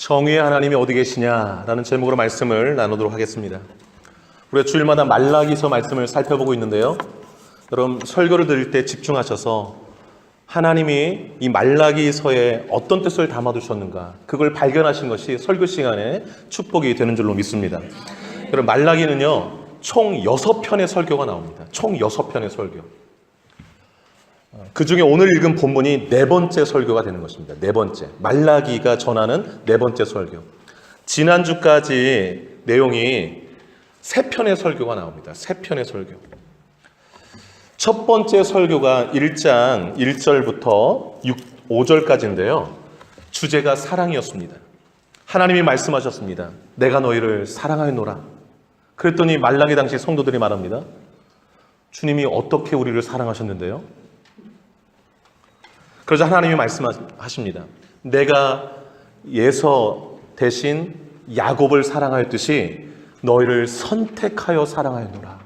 정의의 하나님이 어디 계시냐라는 제목으로 말씀을 나누도록 하겠습니다. 우리가 주일마다 말라기서 말씀을 살펴보고 있는데요. 여러분 설교를 들을 때 집중하셔서 하나님이 이 말라기서에 어떤 뜻을 담아두셨는가 그걸 발견하신 것이 설교 시간에 축복이 되는 줄로 믿습니다. 여러분 말라기는요 총 6편의 설교가 나옵니다. 총 6편의 설교. 그 중에 오늘 읽은 본문이 4번째 설교가 되는 것입니다. 4번째. 말라기가 전하는 4번째 설교. 지난주까지 내용이 3편의 설교가 나옵니다. 3편의 설교. 첫 번째 설교가 1장 1절부터 5절까지인데요. 주제가 사랑이었습니다. 하나님이 말씀하셨습니다. 내가 너희를 사랑하였노라. 그랬더니 말라기 당시 성도들이 말합니다. 주님이 어떻게 우리를 사랑하셨는데요? 그러자 하나님이 말씀하십니다. 내가 예서 대신 야곱을 사랑하였듯이 너희를 선택하여 사랑하였노라.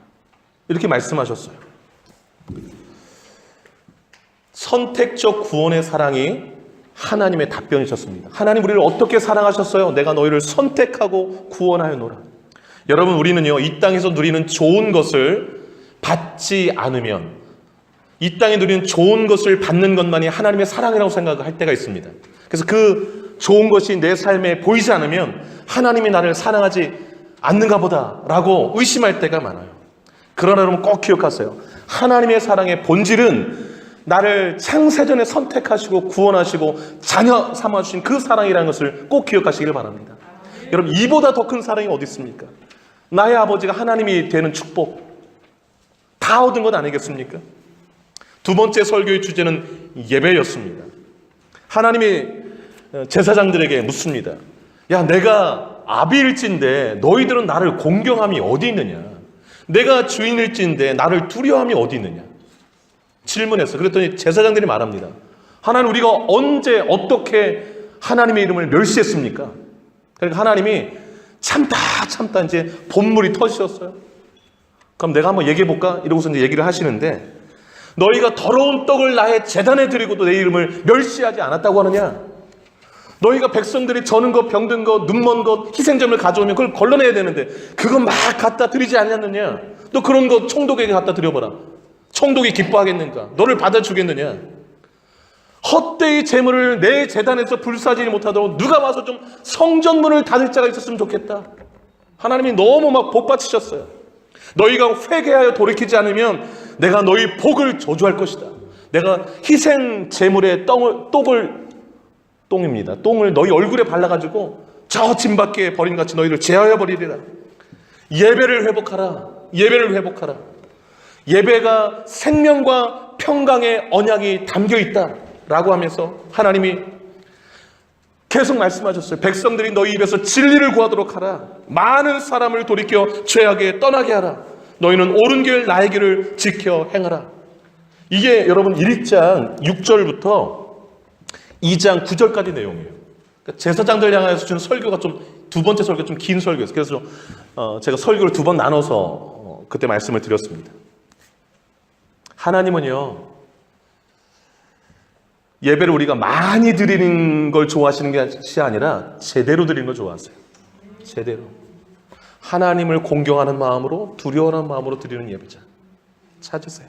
이렇게 말씀하셨어요. 선택적 구원의 사랑이 하나님의 답변이셨습니다. 하나님 우리를 어떻게 사랑하셨어요? 내가 너희를 선택하고 구원하였노라. 여러분 우리는요 이 땅에서 누리는 좋은 것을 받지 않으면 이 땅에 누리는 좋은 것을 받는 것만이 하나님의 사랑이라고 생각할 때가 있습니다. 그래서 그 좋은 것이 내 삶에 보이지 않으면 하나님이 나를 사랑하지 않는가 보다라고 의심할 때가 많아요. 그러나 여러분 꼭 기억하세요. 하나님의 사랑의 본질은 나를 창세전에 선택하시고 구원하시고 자녀 삼아주신 그 사랑이라는 것을 꼭 기억하시길 바랍니다. 여러분 이보다 더 큰 사랑이 어디 있습니까? 나의 아버지가 하나님이 되는 축복 다 얻은 것 아니겠습니까? 두 번째 설교의 주제는 예배였습니다. 하나님이 제사장들에게 묻습니다. 야, 내가 아비일진데 너희들은 나를 공경함이 어디 있느냐? 내가 주인일진데 나를 두려움이 어디 있느냐? 질문했어. 그랬더니 제사장들이 말합니다. 하나님 우리가 언제 어떻게 하나님의 이름을 멸시했습니까? 그러니까 하나님이 참다 이제 본물이 터지셨어요. 그럼 내가 한번 얘기해 볼까? 이러고서 이제 얘기를 하시는데 너희가 더러운 떡을 나의 제단에 드리고도 내 이름을 멸시하지 않았다고 하느냐? 너희가 백성들이 저는 것, 병든 것, 눈먼 것, 희생점을 가져오면 그걸 걸러내야 되는데 그거 막 갖다 드리지 않았느냐? 너 그런 거 총독에게 갖다 드려봐라. 총독이 기뻐하겠는가? 너를 받아주겠느냐? 헛되이 재물을 내 제단에서 불사지지 못하도록 누가 와서 좀 성전문을 닫을 자가 있었으면 좋겠다. 하나님이 너무 막 복받치셨어요. 너희가 회개하여 돌이키지 않으면 내가 너희 복을 저주할 것이다. 내가 희생 제물의 똥을 너희 얼굴에 발라가지고 저 짐밖에 버린 같이 너희를 제하여 버리리라. 예배를 회복하라. 예배를 회복하라. 예배가 생명과 평강의 언약이 담겨있다 라고 하면서 하나님이 계속 말씀하셨어요. 백성들이 너희 입에서 진리를 구하도록 하라. 많은 사람을 돌이켜 죄악에 떠나게 하라. 너희는 옳은 길 나의 길을 지켜 행하라. 이게 여러분 1장 6절부터 2장 9절까지 내용이에요. 그러니까 제사장들 향해서 주는 설교가 두 번째 설교가 좀 긴 설교였어요. 그래서 제가 설교를 2번 나눠서 그때 말씀을 드렸습니다. 하나님은요 예배를 우리가 많이 드리는 걸 좋아하시는 것이 아니라 제대로 드리는 걸 좋아하세요. 제대로. 하나님을 공경하는 마음으로 두려워하는 마음으로 드리는 예배자 찾으세요.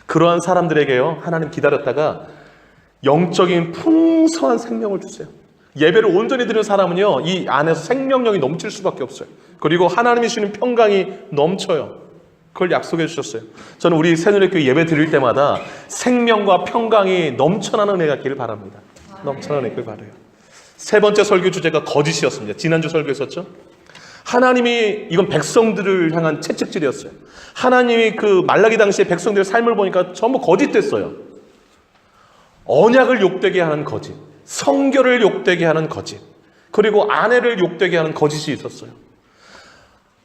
그러한 사람들에게요 하나님 기다렸다가 영적인 풍성한 생명을 주세요. 예배를 온전히 드리는 사람은요 이 안에서 생명력이 넘칠 수밖에 없어요. 그리고 하나님이 주시는 평강이 넘쳐요. 그걸 약속해 주셨어요. 저는 우리 새누리교회 예배 드릴 때마다 생명과 평강이 넘쳐나는 은혜가 있기를 바랍니다. 넘쳐나는 은혜가 바라요. 세 번째 설교 주제가 거짓이었습니다. 지난주 설교했었죠? 하나님이 이건 백성들을 향한 채찍질이었어요. 하나님이 그 말라기 당시에 백성들의 삶을 보니까 전부 거짓됐어요. 언약을 욕되게 하는 거짓, 성결을 욕되게 하는 거짓, 그리고 아내를 욕되게 하는 거짓이 있었어요.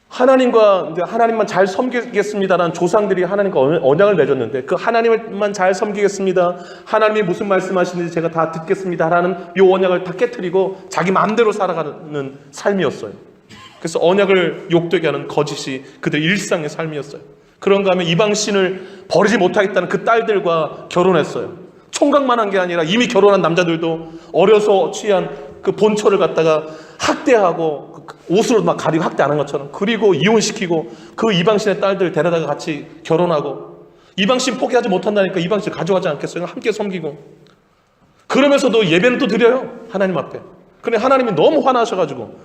하나님만 잘 섬기겠습니다라는 조상들이 하나님과 언약을 맺었는데 그 하나님만 잘 섬기겠습니다. 하나님이 무슨 말씀하시는지 제가 다 듣겠습니다라는 이 언약을 다 깨트리고 자기 마음대로 살아가는 삶이었어요. 그래서 언약을 욕되게 하는 거짓이 그들의 일상의 삶이었어요. 그런가 하면 이방신을 버리지 못하겠다는 그 딸들과 결혼했어요. 총각만 한 게 아니라 이미 결혼한 남자들도 어려서 취한 그 본처를 갖다가 학대하고 옷으로 막 가리고 학대 안 한 것처럼, 그리고 이혼시키고 그 이방신의 딸들 데려다가 같이 결혼하고, 이방신 포기하지 못한다니까 이방신 가져가지 않겠어요? 함께 섬기고. 그러면서도 예배는 또 드려요, 하나님 앞에. 근데 하나님이 너무 화나셔가지고,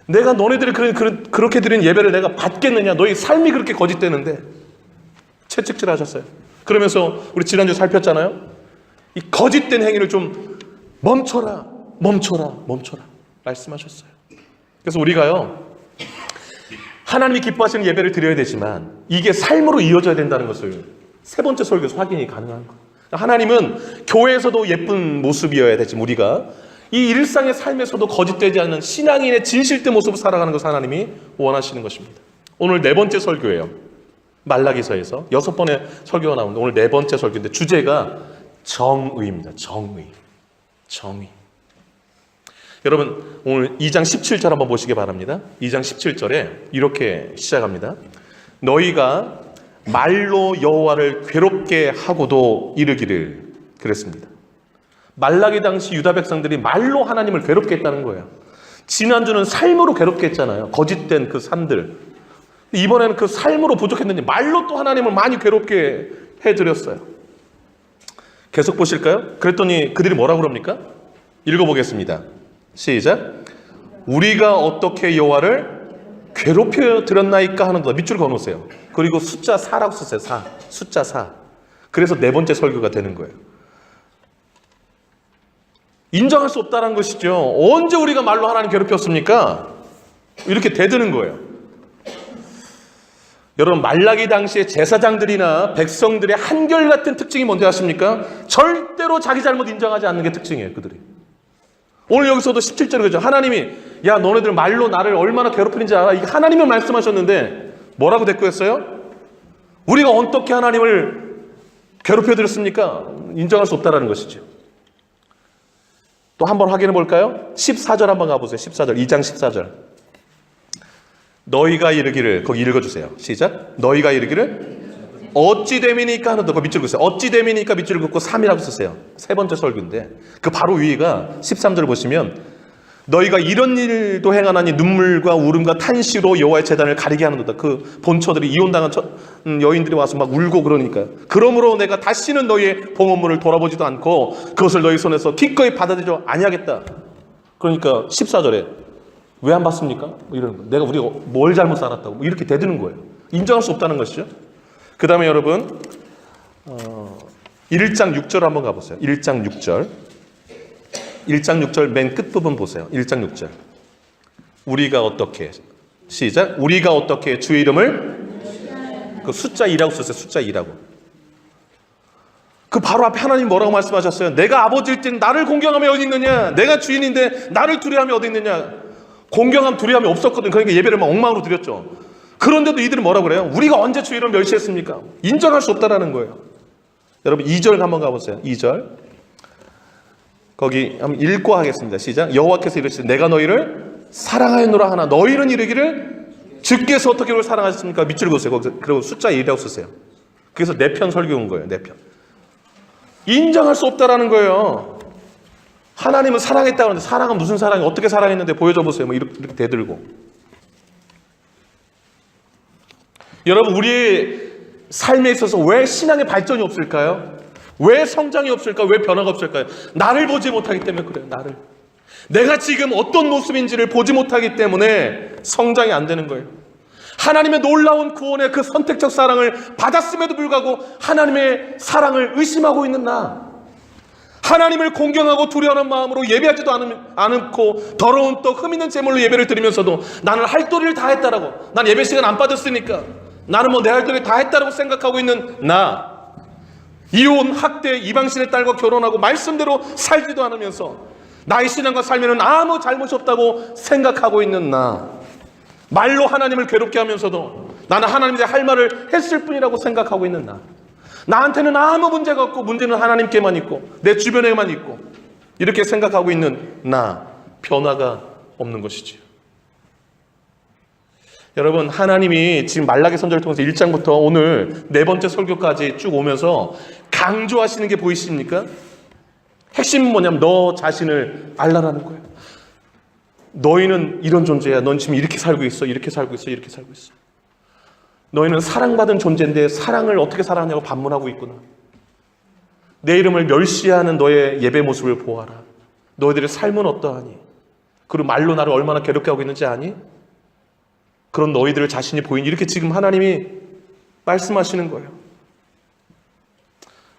내가 너네들이 그렇게 드린 예배를 내가 받겠느냐, 너희 삶이 그렇게 거짓되는데, 채찍질 하셨어요. 그러면서 우리 지난주 살폈잖아요. 이 거짓된 행위를 좀 멈춰라 말씀하셨어요. 그래서 우리가요, 하나님이 기뻐하시는 예배를 드려야 되지만 이게 삶으로 이어져야 된다는 것을 세 번째 설교에서 확인이 가능한 거예요. 하나님은 교회에서도 예쁜 모습이어야 되지만 우리가 이 일상의 삶에서도 거짓되지 않는 신앙인의 진실된 모습을 살아가는 것을 하나님이 원하시는 것입니다. 오늘 네 번째 설교예요. 말라기서에서 6번의 설교가 나오는데 오늘 네 번째 설교인데 주제가 정의입니다. 정의. 여러분 오늘 2장 17절 한번 보시기 바랍니다. 2장 17절에 이렇게 시작합니다. 너희가 말로 여호와를 괴롭게 하고도 이르기를, 그랬습니다. 말라기 당시 유다 백성들이 말로 하나님을 괴롭게 했다는 거예요. 지난주는 삶으로 괴롭게 했잖아요. 거짓된 그 삶들. 이번에는 그 삶으로 부족했는지 말로 또 하나님을 많이 괴롭게 해드렸어요. 계속 보실까요? 그랬더니 그들이 뭐라고 그럽니까? 읽어보겠습니다. 시작. 우리가 어떻게 여호와를 괴롭혀 드렸나이까 하는 거 밑줄 그어놓으세요. 그리고 숫자 4라고 쓰세요. 숫자 4. 그래서 네 번째 설교가 되는 거예요. 인정할 수 없다는 것이죠. 언제 우리가 말로 하나님 괴롭혔습니까? 이렇게 대드는 거예요. 여러분 말라기 당시에 제사장들이나 백성들의 한결같은 특징이 뭔지 아십니까? 절대로 자기 잘못 인정하지 않는 게 특징이에요. 그들이. 오늘 여기서도 17절에 그죠? 하나님이 야 너네들 말로 나를 얼마나 괴롭히는지 알아? 이게 하나님이 말씀하셨는데 뭐라고 대꾸했어요? 우리가 어떻게 하나님을 괴롭혀드렸습니까? 인정할 수 없다는 것이죠. 또 한번 확인해 볼까요? 14절 한번 가보세요. 14절 2장 14절. 너희가 이르기를, 거기 읽어주세요. 시작. 너희가 이르기를 어찌 됨이니까 하는 거 밑줄 긋으세요. 어찌 됨이니까 밑줄 긋고 3이라고 쓰세요. 세 번째 설교인데 그 바로 위가 13절 보시면 너희가 이런 일도 행하나니 눈물과 울음과 탄시로 여호와의 제단을 가리게 하는도다. 그 본처들이 이혼당한 여인들이 와서 막 울고 그러니까 그러므로 내가 다시는 너희의 봉헌물을 돌아보지도 않고 그것을 너희 손에서 기꺼이 받아들이려 아니하겠다. 그러니까 14절에 왜 안 받습니까? 뭐 이러는 거예요. 우리가 뭘 잘못 살았다고 뭐 이렇게 대드는 거예요. 인정할 수 없다는 것이죠. 그 다음에 여러분 1장 6절 한번 가보세요. 1장 6절 맨 끝부분 보세요. 1장 6절 우리가 어떻게 시작. 우리가 어떻게 주의 이름을 그 숫자 2라고 썼어요. 숫자 2라고. 그 바로 앞에 하나님 뭐라고 말씀하셨어요? 내가 아버지일 땐 나를 공경함이 어디 있느냐? 내가 주인인데 나를 두려움이 어디 있느냐? 공경함 두려움이 없었거든. 그러니까 예배를 막 엉망으로 드렸죠. 그런데도 이들은 뭐라고 그래요? 우리가 언제 주의 이름을 멸시했습니까? 인정할 수 없다라는 거예요. 여러분 2절 한번 가보세요. 2절 거기 한번 읽고 하겠습니다. 시작. 여호와께서 이르시되 내가 너희를 사랑하였노라 하나 너희는 이르기를 주께서 어떻게 우리를 사랑하셨습니까? 밑줄 그으세요. 거기서 그리고 숫자 1이라고 쓰세요. 그래서 4편 설교한 거예요. 4편. 인정할 수 없다라는 거예요. 하나님은 사랑했다고 하는데 사랑은 무슨 사랑이 어떻게 사랑했는데 보여줘 보세요. 뭐 이렇게 대들고. 여러분 우리의 삶에 있어서 왜 신앙의 발전이 없을까요? 왜 성장이 없을까? 왜 변화가 없을까요? 나를 보지 못하기 때문에 그래요. 나를. 내가 지금 어떤 모습인지를 보지 못하기 때문에 성장이 안 되는 거예요. 하나님의 놀라운 구원의 그 선택적 사랑을 받았음에도 불구하고 하나님의 사랑을 의심하고 있는 나. 하나님을 공경하고 두려워하는 마음으로 예배하지도 않고 더러운 떡 흠 있는 제물로 예배를 드리면서도 나는 할 도리를 다 했다라고. 난 예배 시간 안 빠졌으니까 나는 뭐 내 할 도리 다 했다라고 생각하고 있는 나. 이혼, 학대, 이방신의 딸과 결혼하고 말씀대로 살지도 않으면서 나의 신앙과 삶에는 아무 잘못이 없다고 생각하고 있는 나. 말로 하나님을 괴롭게 하면서도 나는 하나님께 할 말을 했을 뿐이라고 생각하고 있는 나. 나한테는 아무 문제가 없고 문제는 하나님께만 있고 내 주변에만 있고 이렇게 생각하고 있는 나. 변화가 없는 것이지요. 여러분 하나님이 지금 말라기 선지자를 통해서 1장부터 오늘 네 번째 설교까지 쭉 오면서 강조하시는 게 보이십니까? 핵심은 뭐냐면 너 자신을 알라라는 거예요. 너희는 이런 존재야. 넌 지금 이렇게 살고 있어. 이렇게 살고 있어. 이렇게 살고 있어. 너희는 사랑받은 존재인데 사랑을 어떻게 살아가냐고 반문하고 있구나. 내 이름을 멸시하는 너의 예배 모습을 보아라. 너희들의 삶은 어떠하니? 그리고 말로 나를 얼마나 괴롭게 하고 있는지 아니? 그런 너희들 자신이 보이니? 이렇게 지금 하나님이 말씀하시는 거예요.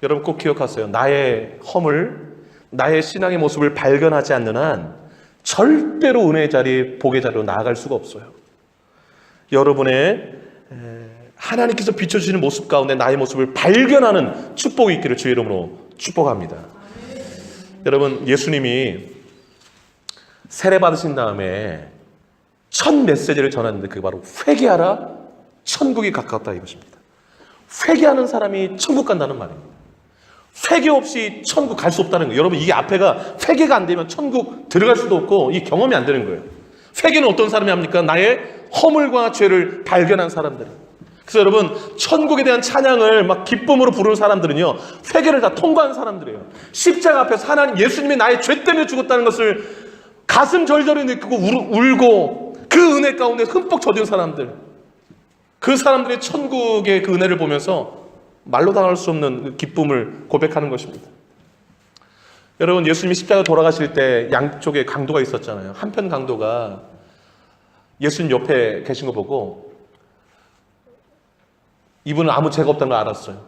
여러분 꼭 기억하세요. 나의 허물, 나의 신앙의 모습을 발견하지 않는 한 절대로 은혜의 자리, 복의 자리로 나아갈 수가 없어요. 여러분의 하나님께서 비춰주시는 모습 가운데 나의 모습을 발견하는 축복이 있기를 주의 이름으로 축복합니다. 여러분, 예수님이 세례 받으신 다음에 첫 메시지를 전하는데 그게 바로 회개하라, 천국이 가까웠다 이것입니다. 회개하는 사람이 천국 간다는 말입니다. 회개 없이 천국 갈 수 없다는 거예요. 여러분, 이게 앞에가 회개가 안 되면 천국 들어갈 수도 없고 이 경험이 안 되는 거예요. 회개는 어떤 사람이 합니까? 나의 허물과 죄를 발견한 사람들. 그래서 여러분, 천국에 대한 찬양을 막 기쁨으로 부르는 사람들은요, 회개를 다 통과한 사람들이에요. 십자가 앞에서 하나님, 예수님이 나의 죄 때문에 죽었다는 것을 가슴 절절히 느끼고 울고 그 은혜 가운데 흠뻑 젖은 사람들, 그 사람들의 천국의 그 은혜를 보면서 말로 당할 수 없는 그 기쁨을 고백하는 것입니다. 여러분, 예수님이 십자가 돌아가실 때 양쪽에 강도가 있었잖아요. 한편 강도가 예수님 옆에 계신 거 보고 이분은 아무 죄가 없다는 걸 알았어요.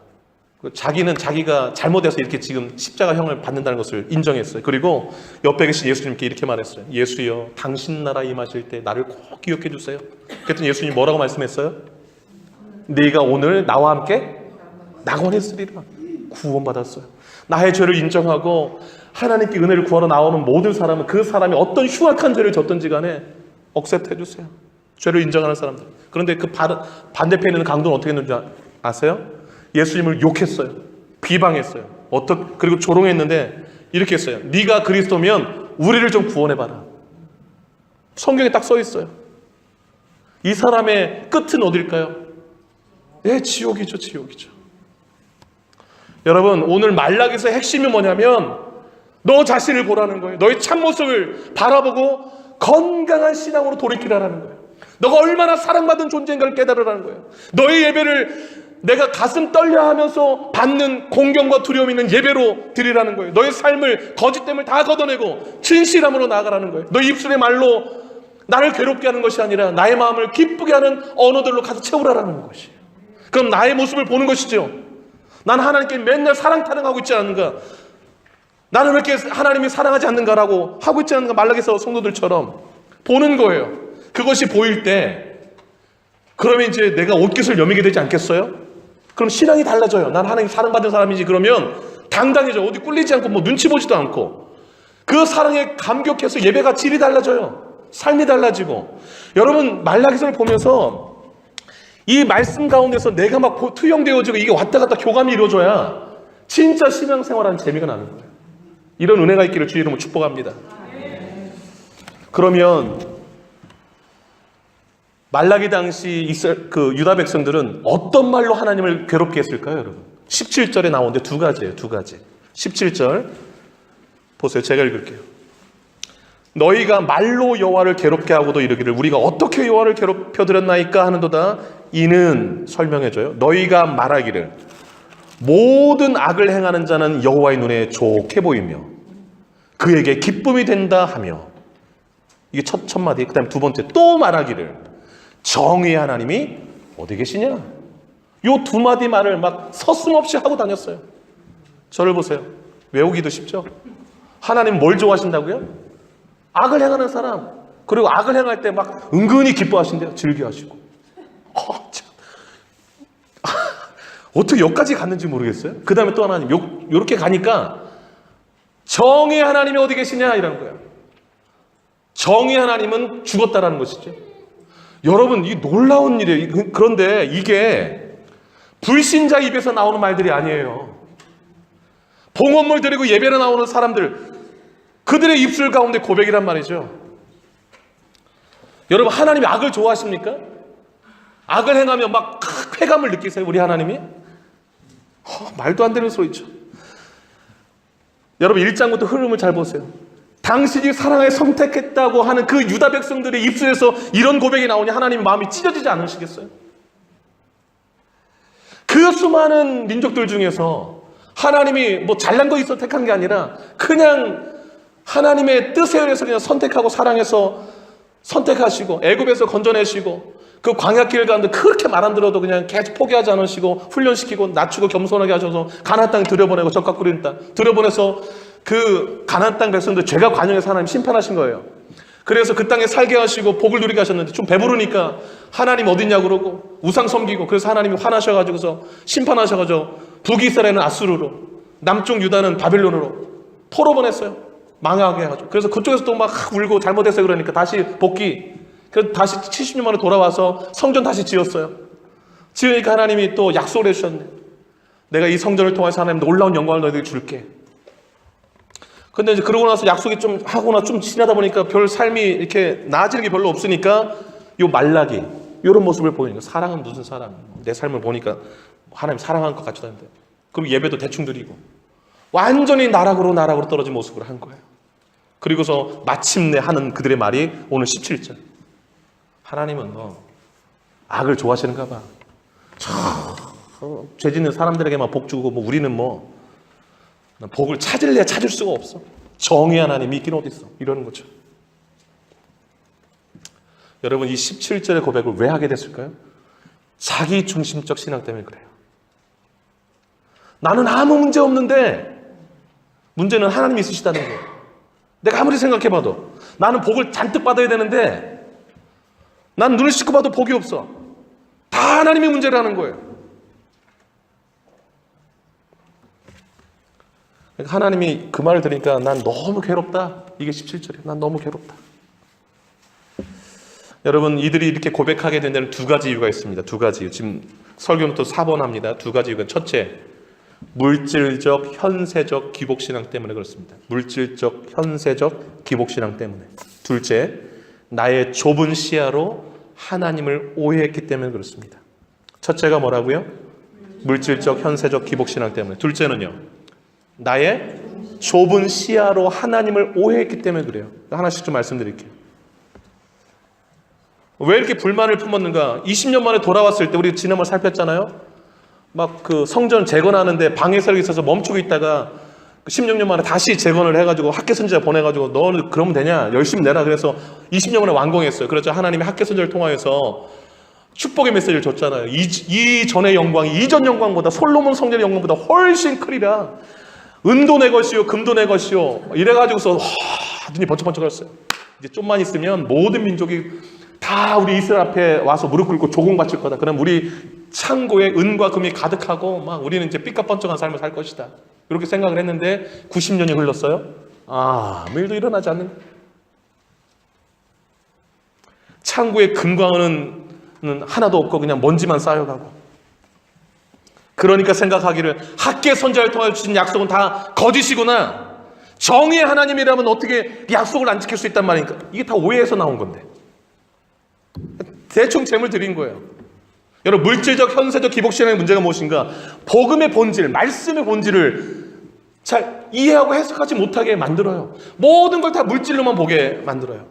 자기는 자기가 잘못해서 이렇게 지금 십자가형을 받는다는 것을 인정했어요. 그리고 옆에 계신 예수님께 이렇게 말했어요. 예수여, 당신 나라 임하실 때 나를 꼭 기억해 주세요. 그랬더니 예수님이 뭐라고 말씀했어요? 네가 오늘 나와 함께 낙원했으리라. 구원받았어요. 나의 죄를 인정하고 하나님께 은혜를 구하러 나오는 모든 사람은 그 사람이 어떤 흉악한 죄를 졌든지 간에 억셉트 해주세요. 죄를 인정하는 사람들. 그런데 그 반대편에 있는 강도는 어떻게 했는지 아세요? 예수님을 욕했어요. 비방했어요. 그리고 조롱했는데 이렇게 했어요. 네가 그리스도면 우리를 좀 구원해봐라. 성경에 딱 써 있어요. 이 사람의 끝은 어딜까요? 예, 지옥이죠. 지옥이죠. 여러분, 오늘 말라기서의 핵심이 뭐냐면 너 자신을 보라는 거예요. 너의 참모습을 바라보고 건강한 신앙으로 돌이키라는 거예요. 너가 얼마나 사랑받은 존재인가를 깨달으라는 거예요. 너의 예배를 내가 가슴 떨려하면서 받는 공경과 두려움 있는 예배로 드리라는 거예요. 너의 삶을, 거짓됨을 다 걷어내고 진실함으로 나아가라는 거예요. 너의 입술의 말로 나를 괴롭게 하는 것이 아니라 나의 마음을 기쁘게 하는 언어들로 가득 채우라는 것이에요. 그럼 나의 모습을 보는 것이죠. 난 하나님께 맨날 사랑 타령하고 있지 않은가? 나는 왜 이렇게 하나님이 사랑하지 않는가라고 하고 있지 않은가? 말라기서 성도들처럼 보는 거예요. 그것이 보일 때 그러면 이제 내가 옷깃을 여미게 되지 않겠어요? 그럼 신앙이 달라져요. 난 하나님 사랑받은 사람이지. 그러면 당당해져. 어디 꿀리지 않고 뭐 눈치 보지도 않고 그 사랑에 감격해서 예배가 질이 달라져요. 삶이 달라지고. 여러분, 말라기서를 보면서 이 말씀 가운데서 내가 막 투영되어지고 이게 왔다 갔다 교감이 이루어져야 진짜 신앙생활하는 재미가 나는 거예요. 이런 은혜가 있기를 주의 이름으로 축복합니다. 그러면 말라기 당시 그 유다 백성들은 어떤 말로 하나님을 괴롭게 했을까요, 여러분? 17절에 나오는데 두 가지예요, 두 가지. 17절 보세요. 제가 읽을게요. 너희가 말로 여호와를 괴롭게 하고도 이르기를 우리가 어떻게 여호와를 괴롭혀드렸나이까 하는도다. 이는 설명해줘요. 너희가 말하기를 모든 악을 행하는 자는 여호와의 눈에 좋게 보이며 그에게 기쁨이 된다 하며, 이게 첫 마디. 그 다음에 두 번째, 또 말하기를 정의의 하나님이 어디 계시냐. 요 두 마디 말을 막 서슴없이 하고 다녔어요. 저를 보세요. 외우기도 쉽죠? 하나님 뭘 좋아하신다고요? 악을 행하는 사람. 그리고 악을 행할 때 막 은근히 기뻐하신대요. 즐겨하시고. 참. 어떻게 여기까지 갔는지 모르겠어요. 그 다음에 또 하나님 요렇게 가니까 정의의 하나님이 어디 계시냐 이라는 거예요. 정의의 하나님은 죽었다라는 것이죠. 여러분, 이 놀라운 일이에요. 그런데 이게 불신자 입에서 나오는 말들이 아니에요. 봉헌물 드리고 예배로 나오는 사람들, 그들의 입술 가운데 고백이란 말이죠. 여러분, 하나님이 악을 좋아하십니까? 악을 행하면 막 쾌감을 느끼세요, 우리 하나님이? 말도 안 되는 소리죠. 여러분, 1장부터 흐름을 잘 보세요. 당신이 사랑에 선택했다고 하는 그 유다 백성들의 입술에서 이런 고백이 나오니 하나님 마음이 찢어지지 않으시겠어요? 그 수많은 민족들 중에서 하나님이 뭐 잘난 거 있어 택한 게 아니라 그냥 하나님의 뜻에 의해서 그냥 선택하고 사랑해서 선택하시고 애굽에서 건져내시고 그 광야길 가는데 그렇게 말 안 들어도 그냥 계속 포기하지 않으시고 훈련시키고 낮추고 겸손하게 하셔서 가나안 땅 들여보내고 젓가 끓이는 땅 들여보내서 그 가나안 땅 백성들 죄가 관영해서 하나님 심판하신 거예요. 그래서 그 땅에 살게 하시고 복을 누리게 하셨는데 좀 배부르니까 하나님 어딨냐 그러고 우상 섬기고 그래서 하나님이 화나셔가지고서 심판하셔가지고 북이스라엘은 아수르로 남쪽 유다는 바빌론으로 포로 보냈어요. 망하게 해가지고 그래서 그쪽에서 또 막 울고 잘못했어요 그러니까 다시 복귀 그래서 다시 70년 만에 돌아와서 성전 다시 지었어요. 지으니까 하나님이 또 약속을 해주셨네. 내가 이 성전을 통해서 하나님 놀라운 영광을 너희들에게 줄게. 근데 이제 그러고 나서 약속이 좀 하거나 좀 지나다 보니까 별 삶이 이렇게 나아지는 게 별로 없으니까 요 말라기 이런 모습을 보이니까 사랑은 무슨 사랑? 내 삶을 보니까 하나님 사랑하는 것 같지도 않은데 그리고 예배도 대충 드리고 완전히 나락으로 떨어진 모습을 한 거예요. 그리고서 마침내 하는 그들의 말이 오늘 17절 하나님은 뭐 악을 좋아하시는가 봐. 죄 짓는 사람들에게만 복 주고 뭐 우리는 뭐 복을 찾을래 찾을 수가 없어. 정의 하나님 있긴 어딨어. 이러는 거죠. 여러분 이 17절의 고백을 왜 하게 됐을까요? 자기 중심적 신앙 때문에 그래요. 나는 아무 문제 없는데 문제는 하나님이 있으시다는 거예요. 내가 아무리 생각해봐도 나는 복을 잔뜩 받아야 되는데 난 눈을 씻고 봐도 복이 없어. 다 하나님이 문제라는 거예요. 그러니까 하나님이 그 말을 들으니까 난 너무 괴롭다. 이게 17절이에요. 난 너무 괴롭다. 여러분 이들이 이렇게 고백하게 된 데는 두 가지 이유가 있습니다. 두 가지. 지금 설교는 또 4번 합니다. 두 가지 이유가 첫째, 물질적, 현세적 기복신앙 때문에 그렇습니다. 물질적, 현세적 기복신앙 때문에. 둘째, 나의 좁은 시야로 하나님을 오해했기 때문에 그렇습니다. 첫째가 뭐라고요? 물질적, 현세적 기복신앙 때문에. 둘째는요, 나의 좁은 시야로 하나님을 오해했기 때문에 그래요. 하나씩 좀 말씀드릴게요. 왜 이렇게 불만을 품었는가? 20년 만에 돌아왔을 때 우리 지난번 살폈잖아요. 막 그 성전 재건하는데 방해설이 있어서 멈추고 있다가 16년 만에 다시 재건을 해가지고 학계 선지자 보내가지고 너는 그러면 되냐? 열심히 내라. 그래서 20년 만에 완공했어요. 그래서 하나님이 학계 선지자를 통하여서 축복의 메시지를 줬잖아요. 이전의 영광이 이전 영광보다 솔로몬 성전의 영광보다 훨씬 크리라. 은도 내 것이요 금도 내 것이요. 이래가지고서 눈이 번쩍번쩍했어요. 이제 좀만 있으면 모든 민족이 다 우리 이스라엘 앞에 와서 무릎 꿇고 조공 바칠 거다. 그럼 우리 창고에 은과 금이 가득하고 막 우리는 이제 삐까뻔쩍한 삶을 살 것이다. 이렇게 생각을 했는데 90년이 흘렀어요. 아무 일도 일어나지 않는. 창고에 금과 은은 하나도 없고 그냥 먼지만 쌓여가고. 그러니까 생각하기를 학계 선지자를 통해 주신 약속은 다 거짓이구나. 정의의 하나님이라면 어떻게 약속을 안 지킬 수 있단 말입니까? 이게 다 오해에서 나온 건데. 대충 재물 드린 거예요. 여러분 물질적 현세적 기복신앙의 문제가 무엇인가? 복음의 본질, 말씀의 본질을 잘 이해하고 해석하지 못하게 만들어요. 모든 걸 다 물질로만 보게 만들어요.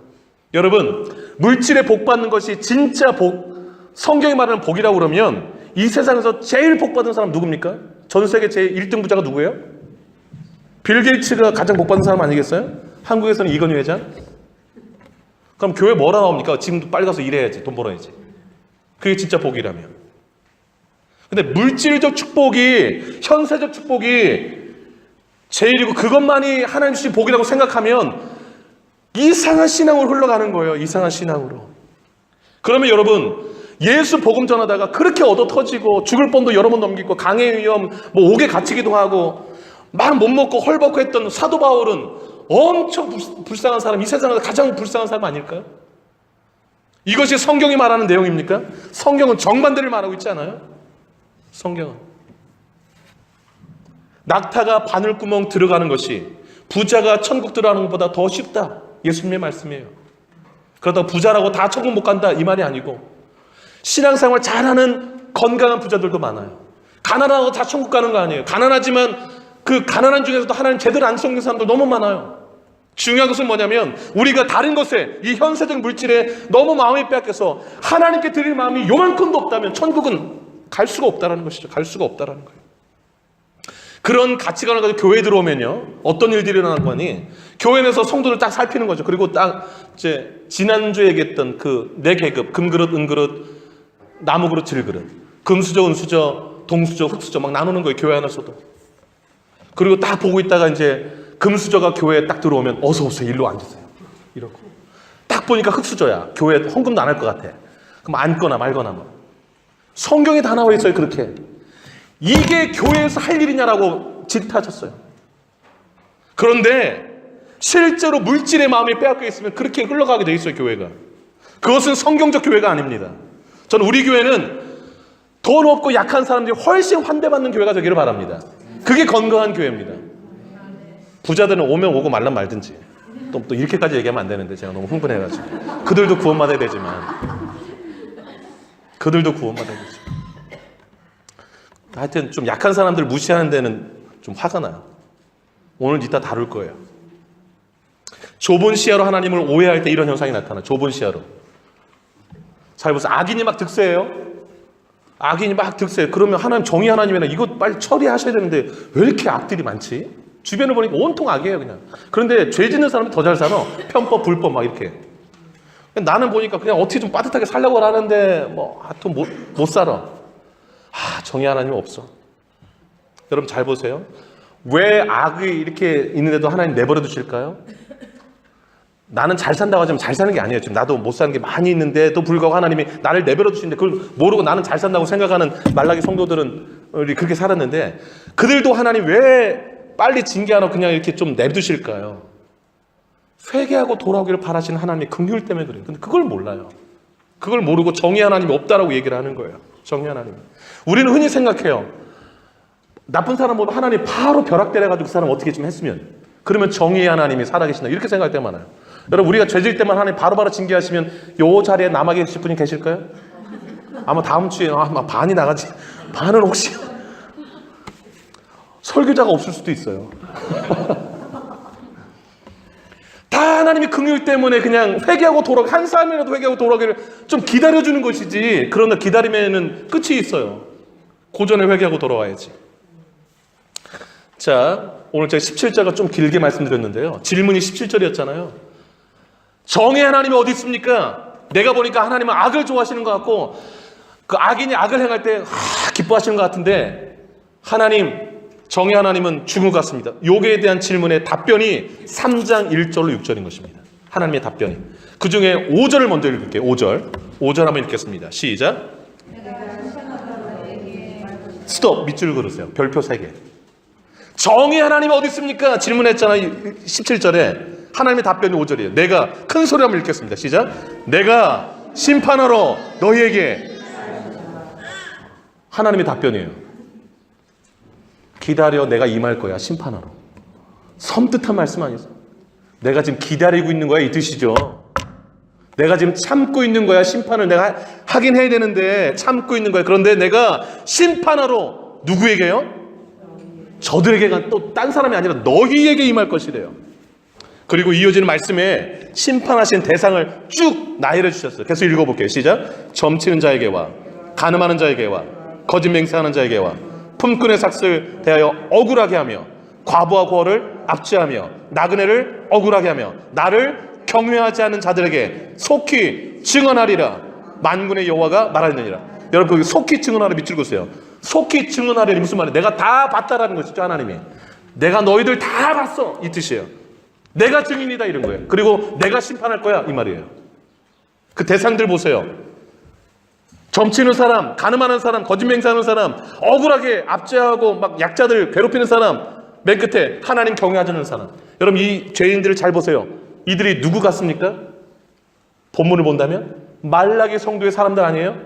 여러분 물질에 복 받는 것이 진짜 복, 성경이 말하는 복이라고 그러면 이 세상에서 제일 복 받은 사람 누굽니까? 전 세계 제일 1등 부자가 누구예요? 빌 게이츠가 가장 복 받은 사람 아니겠어요? 한국에서는 이건희 회장? 그럼 교회 뭐라 나옵니까? 지금도 빨리 가서 일해야지, 돈 벌어야지. 그게 진짜 복이라면. 근데 물질적 축복이, 현세적 축복이 제일이고 그것만이 하나님 주신 복이라고 생각하면 이상한 신앙으로 흘러가는 거예요. 이상한 신앙으로. 그러면 여러분 예수 복음 전하다가 그렇게 얻어 터지고 죽을 뻔도 여러 번 넘기고 강의 위험, 뭐 옥에 갇히기도 하고 막 못 먹고 헐벗고 했던 사도 바울은 엄청 불쌍한 사람, 이 세상에서 가장 불쌍한 사람 아닐까요? 이것이 성경이 말하는 내용입니까? 성경은 정반대를 말하고 있지 않아요? 성경은 낙타가 바늘구멍 들어가는 것이 부자가 천국 들어가는 것보다 더 쉽다. 예수님의 말씀이에요. 그러다가 부자라고 다 천국 못 간다 이 말이 아니고 신앙생활 잘하는 건강한 부자들도 많아요. 가난하고 다 천국 가는 거 아니에요. 가난하지만 그 가난한 중에서도 하나님 제대로 안 섬기는 사람들 너무 많아요. 중요한 것은 뭐냐면 우리가 다른 것에, 이 현세적 물질에 너무 마음이 빼앗겨서 하나님께 드릴 마음이 요만큼도 없다면 천국은 갈 수가 없다라는 것이죠. 갈 수가 없다라는 거예요. 그런 가치관을 가지고 교회에 들어오면요, 어떤 일들이 일어나는 거니? 교회에서 성도를 딱 살피는 거죠. 그리고 딱 이제 지난주에 얘기했던 그 네 계급, 금그릇, 은그릇, 나무그릇, 질그릇, 금수저, 은수저, 동수저, 흙수저 막 나누는 거예요. 교회 안에서도. 그리고 딱 보고 있다가 이제 금수저가 교회에 딱 들어오면 어서 오세요. 일로 앉으세요. 이러고. 딱 보니까 흙수저야. 교회 헌금도 안 할 것 같아. 그럼 앉거나 말거나 뭐. 성경에 다 나와 있어요. 그렇게. 이게 교회에서 할 일이냐라고 질타하셨어요. 그런데 실제로 물질의 마음이 빼앗겨 있으면 그렇게 흘러가게 돼 있어요. 교회가. 그것은 성경적 교회가 아닙니다. 저는 우리 교회는 돈 없고 약한 사람들이 훨씬 환대받는 교회가 되기를 바랍니다. 그게 건강한 교회입니다. 부자들은 오면 오고 말란 말든지. 또 이렇게까지 얘기하면 안 되는데 제가 너무 흥분해가지고. 그들도 구원받아야 되지만. 그들도 구원받아야 되지. 하여튼 좀 약한 사람들 무시하는 데는 좀 화가 나요. 오늘 이따 다룰 거예요. 좁은 시야로 하나님을 오해할 때 이런 현상이 나타나요. 좁은 시야로. 잘 보세요. 악인이 막 득세해요. 악인이 막 득세해요. 그러면 하나님, 정의 하나님이나 이거 빨리 처리하셔야 되는데 왜 이렇게 악들이 많지? 주변을 보니까 온통 악이에요 그냥. 그런데 죄 짓는 사람이 더 잘 살아. 편법, 불법 막 이렇게. 나는 보니까 그냥 어떻게 좀 빠듯하게 살려고 하는데 뭐 하여튼 못 살아. 정의 하나님은 없어. 여러분 잘 보세요. 왜 악이 이렇게 있는데도 하나님 내버려 두실까요? 나는 잘 산다고 하지만 잘 사는 게 아니에요. 지금 나도 못 사는 게 많이 있는데도 불구하고 하나님이 나를 내버려 두시는데 그걸 모르고 나는 잘 산다고 생각하는 말라기 성도들은 그렇게 살았는데, 그들도 하나님 왜 빨리 징계 안 하고 그냥 이렇게 좀 내두실까요? 회개하고 돌아오기를 바라시는 하나님의 긍휼 때문에 그래요. 근데 그걸 몰라요. 그걸 모르고 정의 하나님이 없다라고 얘기를 하는 거예요. 정의 하나님. 우리는 흔히 생각해요. 나쁜 사람 보면 하나님 바로 벼락 때려가지고 그 사람 어떻게 좀 했으면, 그러면 정의 하나님이 살아계신다 이렇게 생각할 때가 많아요. 여러분 우리가 죄질 때만 하나님 바로바로 징계하시면 요 자리에 남아 계실 분이 계실까요? 아마 다음 주에 아마 반이 나가지. 반은 혹시 설교자가 없을 수도 있어요. 다 하나님의 긍휼 때문에 그냥 회개하고 돌아오기, 한 사람이라도 회개하고 돌아오기를 좀 기다려주는 것이지. 그러나 기다림에는 끝이 있어요. 고전에 회개하고 돌아와야지. 자, 오늘 제가 17절과 좀 길게 말씀드렸는데요. 질문이 17절이었잖아요. 정의 하나님이 어디 있습니까? 내가 보니까 하나님은 악을 좋아하시는 것 같고 그 악인이 악을 행할 때 기뻐하시는 것 같은데, 하나님, 정의 하나님은 죽은 것 같습니다. 요게에 대한 질문의 답변이 3장 1절로 6절인 것입니다. 하나님의 답변이. 그 중에 5절을 먼저 읽을게요. 5절 한번 읽겠습니다. 시작. 스톱. 밑줄 그으세요. 별표 3개. 정의 하나님이 어디 있습니까? 질문했잖아요. 17절에. 하나님의 답변이 5절이에요. 내가, 큰 소리 한번 읽겠습니다. 시작. 내가 심판하러 너희에게. 하나님의 답변이에요. 기다려, 내가 임할 거야. 심판하러. 섬뜩한 말씀 아니죠? 내가 지금 기다리고 있는 거야 이 뜻이죠. 내가 지금 참고 있는 거야. 심판을 내가 하긴 해야 되는데 참고 있는 거야. 그런데 내가 심판하러 누구에게요? 저들에게가 또 딴 사람이 아니라 너희에게 임할 것이래요. 그리고 이어지는 말씀에 심판하신 대상을 쭉 나열해 주셨어요. 계속 읽어볼게요. 시작. 점치는 자에게와 간음하는 자에게와 거짓 맹세하는 자에게와 품꾼의 삭슬 대하여 억울하게 하며 과부와 고아를 압제하며 나그네를 억울하게 하며 나를 경외하지 않는 자들에게 속히 증언하리라. 만군의 여호와가 말하느니라. 여러분 거기 속히 증언하라 밑줄 그으세요. 속히 증언하리라 무슨 말이에요? 내가 다 봤다라는 것이죠. 하나님이 내가 너희들 다 봤어 이 뜻이에요. 내가 증인이다 이런 거예요. 그리고 내가 심판할 거야 이 말이에요. 그 대상들 보세요. 점치는 사람, 가늠하는 사람, 거짓 맹세하는 사람, 억울하게 압제하고 막 약자들 괴롭히는 사람, 맨 끝에 하나님 경외하지 않는 사람. 여러분 이 죄인들을 잘 보세요. 이들이 누구 같습니까? 본문을 본다면 말라기 성도의 사람들 아니에요?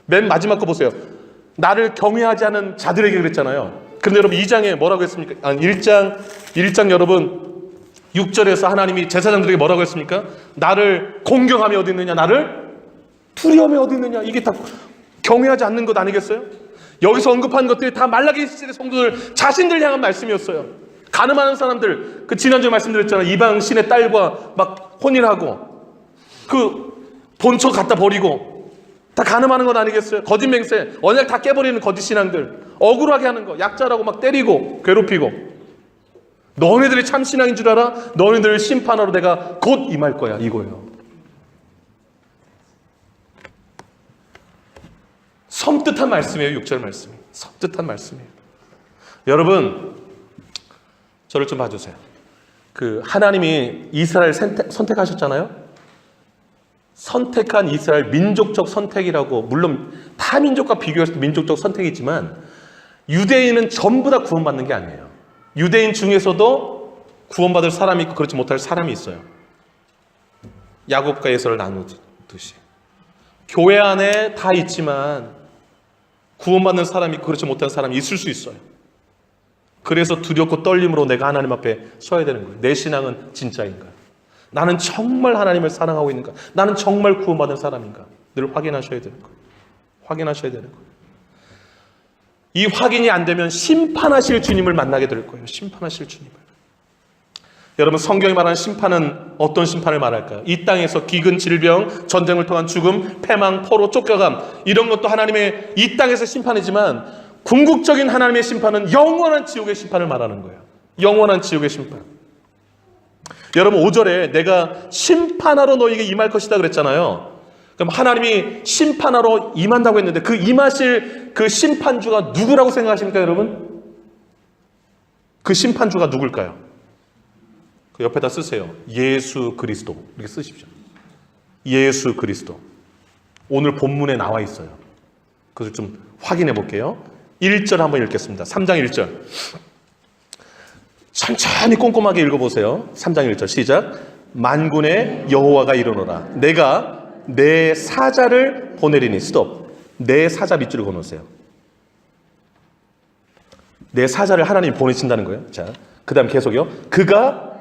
맨 마지막 거 보세요. 나를 경외하지 않은 자들에게 그랬잖아요. 그런데 여러분 2장에 뭐라고 했습니까? 1장 여러분 6절에서 하나님이 제사장들에게 뭐라고 했습니까? 나를 공경함이 어디 있느냐, 나를 두려움이 어디 있느냐. 이게 다 경외하지 않는 것 아니겠어요? 여기서 언급한 것들이 다 말라기 시대 성도들 자신들 향한 말씀이었어요. 가늠하는 사람들, 그 지난주에 말씀드렸잖아요. 이방 신의 딸과 막 혼인하고 그 본처 갖다 버리고 다 가늠하는 건 아니겠어요? 거짓 맹세, 언약 다 깨버리는 거짓 신앙들, 억울하게 하는 거, 약자라고 막 때리고 괴롭히고. 너네들이 참 신앙인 줄 알아? 너네들을 심판하러 내가 곧 임할 거야, 이거예요. 섬뜩한 말씀이에요. 6절 말씀이 섬뜩한 말씀이에요. 여러분, 저를 좀 봐주세요. 그 하나님이 이스라엘 선택하셨잖아요. 선택한 이스라엘, 민족적 선택이라고, 물론 타 민족과 비교했을 때 민족적 선택이지만 유대인은 전부 다 구원받는 게 아니에요. 유대인 중에서도 구원받을 사람이 있고 그렇지 못할 사람이 있어요. 야곱과 에서를 나누듯이 교회 안에 다 있지만 구원받는 사람이 있고 그렇지 못한 사람이 있을 수 있어요. 그래서 두렵고 떨림으로 내가 하나님 앞에 서야 되는 거예요. 내 신앙은 진짜인가? 나는 정말 하나님을 사랑하고 있는가? 나는 정말 구원받은 사람인가? 늘 확인하셔야 되는 거예요. 확인하셔야 되는 거예요. 이 확인이 안 되면 심판하실 주님을 만나게 될 거예요. 심판하실 주님을. 여러분, 성경이 말하는 심판은 어떤 심판을 말할까요? 이 땅에서 기근, 질병, 전쟁을 통한 죽음, 패망, 포로, 쫓겨감, 이런 것도 하나님의 이 땅에서 심판이지만 궁극적인 하나님의 심판은 영원한 지옥의 심판을 말하는 거예요. 영원한 지옥의 심판. 여러분, 5절에 내가 심판하러 너에게 임할 것이다 그랬잖아요. 그럼 하나님이 심판하러 임한다고 했는데 그 임하실 그 심판주가 누구라고 생각하십니까, 여러분? 그 심판주가 누굴까요? 그 옆에다 쓰세요. 예수 그리스도. 이렇게 쓰십시오. 예수 그리스도. 오늘 본문에 나와 있어요. 그래서 좀 확인해 볼게요. 1절 한번 읽겠습니다. 3장 1절. 천천히 꼼꼼하게 읽어보세요. 3장 1절 시작. 만군의 여호와가 이르노라. 내가 내 사자를 보내리니. 스톱. 내 사자 밑줄을 그어놓으세요. 내 사자를 하나님이 보내신다는 거예요. 자, 그 다음 계속요. 그가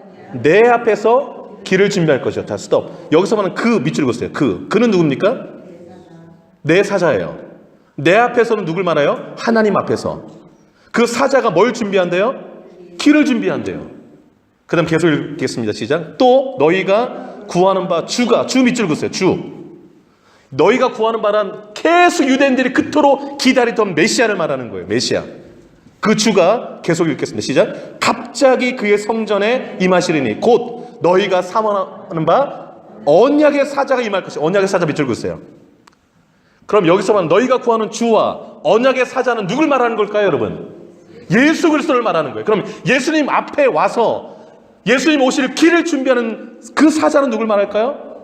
내 앞에서 길을 준비할 것이요. 자, 스톱. 여기서 말하는 그 밑줄을 그었어요. 그는 누굽니까? 내 사자예요. 내 앞에서는 누굴 말해요? 하나님 앞에서. 그 사자가 뭘 준비한대요? 길을 준비한대요. 그 다음 계속 읽겠습니다. 시작. 또 너희가 구하는 바 주가, 주 밑줄 그었어요. 주. 너희가 구하는 바란 계속 유대인들이 그토록 기다리던 메시아를 말하는 거예요. 메시아. 그 주가 계속 읽겠습니다. 시작. 갑자기 그의 성전에 임하시리니 곧 너희가 사모하는 바 언약의 사자가 임할 것이. 언약의 사자 밑줄 그었어요. 그럼 여기서 말하는 너희가 구하는 주와 언약의 사자는 누굴 말하는 걸까요, 여러분? 예수 그리스도를 말하는 거예요. 그럼 예수님 앞에 와서 예수님 오실 길을 준비하는 그 사자는 누굴 말할까요?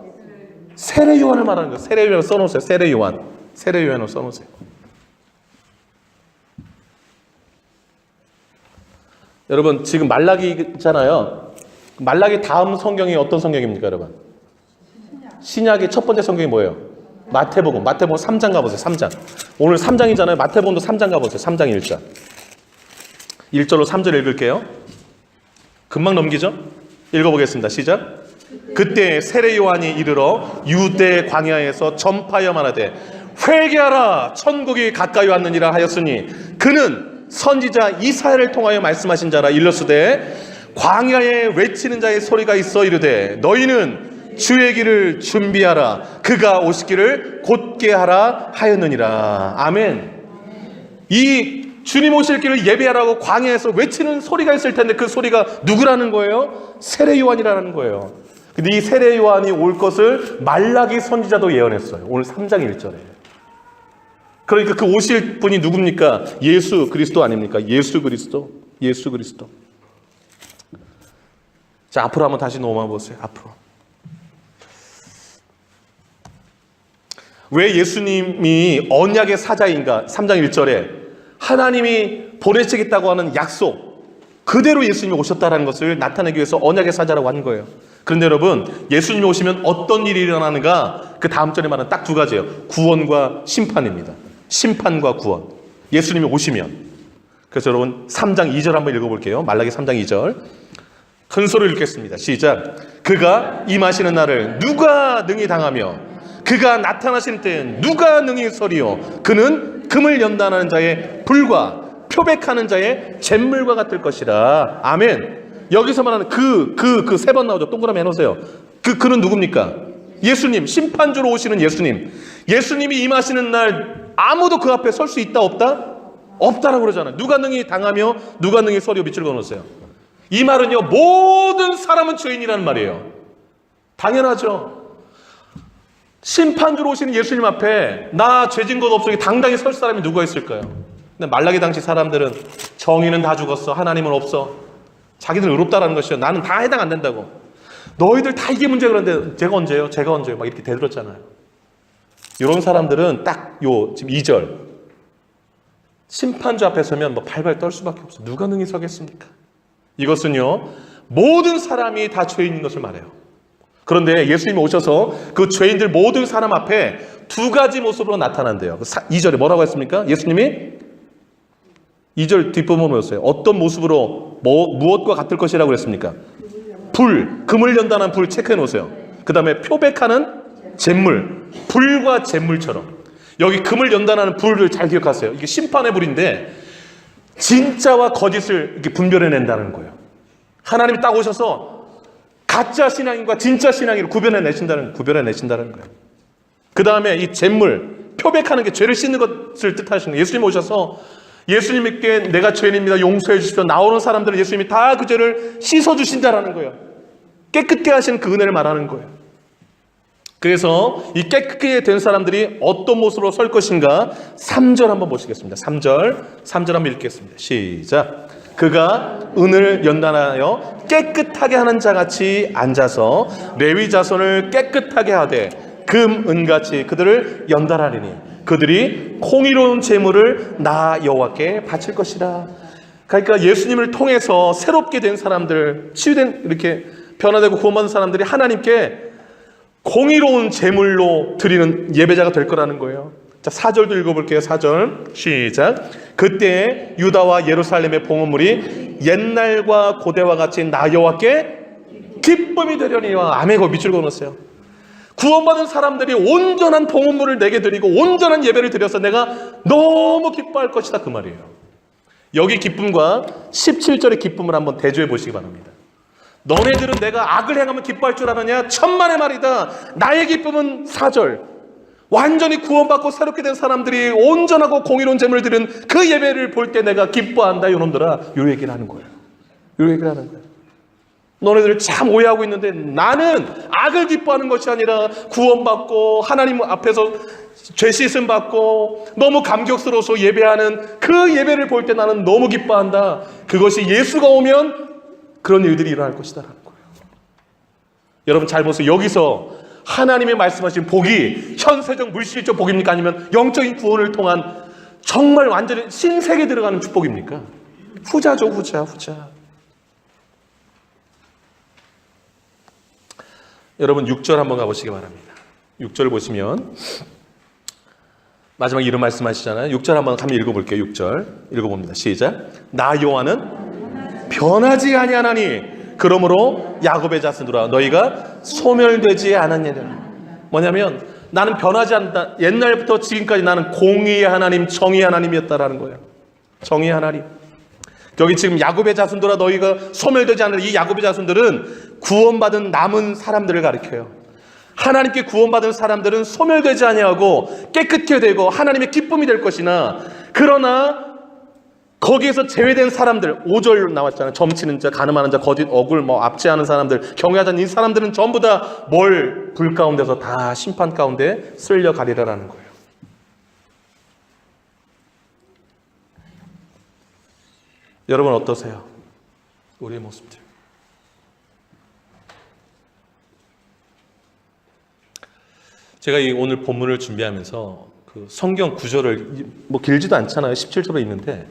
세례 요한을 말하는 거예요. 세례 요한을 써놓으세요. 세례 요한. 세례 요한을 써놓으세요. 여러분, 지금 말라기잖아요. 말라기 다음 성경이 어떤 성경입니까, 여러분? 신약의 첫 번째 성경이 뭐예요? 마태복음. 마태복음 3장 가보세요. 3장. 오늘 3장이잖아요. 마태복음도 3장 가보세요. 3장 1절. 1절로 3절 읽을게요. 금방 넘기죠? 읽어보겠습니다. 시작. 그때 세례 요한이 이르러 유대 광야에서 전파하여 말하되 회개하라 천국이 가까이 왔느니라 하였으니 그는 선지자 이사야를 통하여 말씀하신 자라. 일러스되 광야에 외치는 자의 소리가 있어 이르되 너희는 주의 길을 준비하라. 그가 오시기를 곧게 하라 하였느니라. 아멘. 이 주님 오실 길을 예배하라고 광야에서 외치는 소리가 있을 텐데 그 소리가 누구라는 거예요? 세례 요한이라는 거예요. 근데 이 세례 요한이 올 것을 말라기 선지자도 예언했어요. 오늘 3장 1절에. 그러니까 그 오실 분이 누굽니까? 예수 그리스도 아닙니까? 예수 그리스도. 예수 그리스도. 자, 앞으로 한번 다시 넘어가 보세요. 앞으로. 왜 예수님이 언약의 사자인가? 3장 1절에 하나님이 보내시겠다고 하는 약속 그대로 예수님이 오셨다는 것을 나타내기 위해서 언약의 사자라고 하는 거예요. 그런데 여러분, 예수님이 오시면 어떤 일이 일어나는가? 그 다음 절에 말하는 딱 두 가지예요. 구원과 심판입니다. 심판과 구원. 예수님이 오시면. 그래서 여러분 3장 2절 한번 읽어볼게요. 말라기 3장 2절. 큰 소리를 읽겠습니다. 시작. 그가 임하시는 날을 누가 능히 당하며 그가 나타나신 때엔 누가 능히 서리요. 그는 금을 연단하는 자의 불과 표백하는 자의 잿물과 같을 것이라. 아멘. 여기서 말하는 그 세 번 나오죠. 동그라미 해놓으세요. 그는 누굽니까? 예수님, 심판주로 오시는 예수님. 예수님이 임하시는 날 아무도 그 앞에 설 수 있다 없다? 없다라고 그러잖아요. 누가 능히 당하며 누가 능히 서리오 밑줄 그어놓으세요. 이 말은요, 모든 사람은 죄인이라는 말이에요. 당연하죠. 심판주로 오시는 예수님 앞에 나 죄진 것 없으니 당당히 설 사람이 누가 있을까요? 근데 말라기 당시 사람들은 정의는 다 죽었어, 하나님은 없어. 자기들 의롭다라는 것이요. 나는 다 해당 안 된다고. 너희들 다 이게 문제야. 그런데 제가 언제요? 제가 언제요? 막 이렇게 대들었잖아요. 이런 사람들은 딱 지금 2절 심판주 앞에 서면 뭐 발발 떨 수밖에 없어. 누가 능히 서겠습니까? 이것은요, 모든 사람이 다 죄인인 것을 말해요. 그런데 예수님이 오셔서 그 죄인들 모든 사람 앞에 두 가지 모습으로 나타난대요. 2절에 뭐라고 했습니까? 예수님이 2절 뒷부분 보였어요. 어떤 모습으로 무엇과 같을 것이라고 그랬습니까? 불, 금을 연단한 불 체크해 놓으세요. 그 다음에 표백하는 잿물, 불과 잿물처럼. 여기 금을 연단하는 불을 잘 기억하세요. 이게 심판의 불인데 진짜와 거짓을 이렇게 분별해낸다는 거예요. 하나님이 딱 오셔서 가짜 신앙인과 진짜 신앙인을 구별해내신다는 거예요. 그 다음에 이 잿물, 표백하는 게 죄를 씻는 것을 뜻하시는 거예요. 예수님 오셔서 예수님께 내가 죄인입니다, 용서해 주십시오. 나오는 사람들은 예수님이 다 그 죄를 씻어주신다라는 거예요. 깨끗게 하시는 그 은혜를 말하는 거예요. 그래서 이 깨끗게 된 사람들이 어떤 모습으로 설 것인가 3절 한번 보시겠습니다. 3절 한번 읽겠습니다. 시작. 그가 은을 연단하여 깨끗하게 하는 자같이 앉아서 레위 자손을 깨끗하게 하되 금, 은같이 그들을 연단하리니 그들이 공의로운 제물을 나 여호와께 바칠 것이라. 그러니까 예수님을 통해서 새롭게 된 사람들, 치유된 이렇게 변화되고 구원받은 사람들이 하나님께 공의로운 제물로 드리는 예배자가 될 거라는 거예요. 자, 4절도 읽어볼게요. 4절 시작. 그때 유다와 예루살렘의 봉헌물이 옛날과 고대와 같이 나 여호와께 기쁨이 되려니와. 아멘. 거 밑줄 그어놓으세요. 구원받은 사람들이 온전한 봉헌물을 내게 드리고 온전한 예배를 드려서 내가 너무 기뻐할 것이다, 그 말이에요. 여기 기쁨과 17절의 기쁨을 한번 대조해 보시기 바랍니다. 너네들은 내가 악을 행하면 기뻐할 줄 아느냐? 천만의 말이다. 나의 기쁨은 4절. 완전히 구원받고 새롭게 된 사람들이 온전하고 공의로운 제물을 드린 그 예배를 볼 때 내가 기뻐한다, 이놈들아. 이 얘기를 하는 거예요. 이 얘기를 하는 거예요. 너네들 참 오해하고 있는데 나는 악을 기뻐하는 것이 아니라 구원받고 하나님 앞에서 죄 씻음 받고 너무 감격스러워서 예배하는 그 예배를 볼 때 나는 너무 기뻐한다. 그것이 예수가 오면 그런 일들이 일어날 것이다 라는 거예요. 여러분 잘 보세요. 여기서 하나님의 말씀하신 복이 현세적 물질적 복입니까? 아니면 영적인 구원을 통한 정말 완전히 신세계 들어가는 축복입니까? 후자죠. 후자. 여러분 6절 한번 가보시기 바랍니다. 6절 보시면 마지막 이런 말씀하시잖아요. 6절 한번 읽어볼게요. 6절 읽어봅니다. 시작. 나 여호와는 변하지 아니하나니 그러므로 야곱의 자손들아 너희가 소멸되지 않았느니라. 뭐냐면 나는 변하지 않는다. 옛날부터 지금까지 나는 공의의 하나님, 정의의 하나님이었다라는 거예요. 정의의 하나님. 여기 지금 야곱의 자손들아 너희가 소멸되지 않는 이 야곱의 자손들은 구원받은 남은 사람들을 가리켜요. 하나님께 구원받은 사람들은 소멸되지 아니하고 깨끗게 되고 하나님의 기쁨이 될 것이나, 그러나 거기에서 제외된 사람들, 5절 나왔잖아요. 점치는 자, 간음하는 자, 거짓, 억울, 압제하는 사람들, 경외하지 않는 이 사람들은 전부 다 불 가운데서 다 심판 가운데 쓸려가리라는 거예요. 여러분 어떠세요? 우리의 모습들. 제가 오늘 본문을 준비하면서 그 성경 구절을 길지도 않잖아요. 17절에 있는데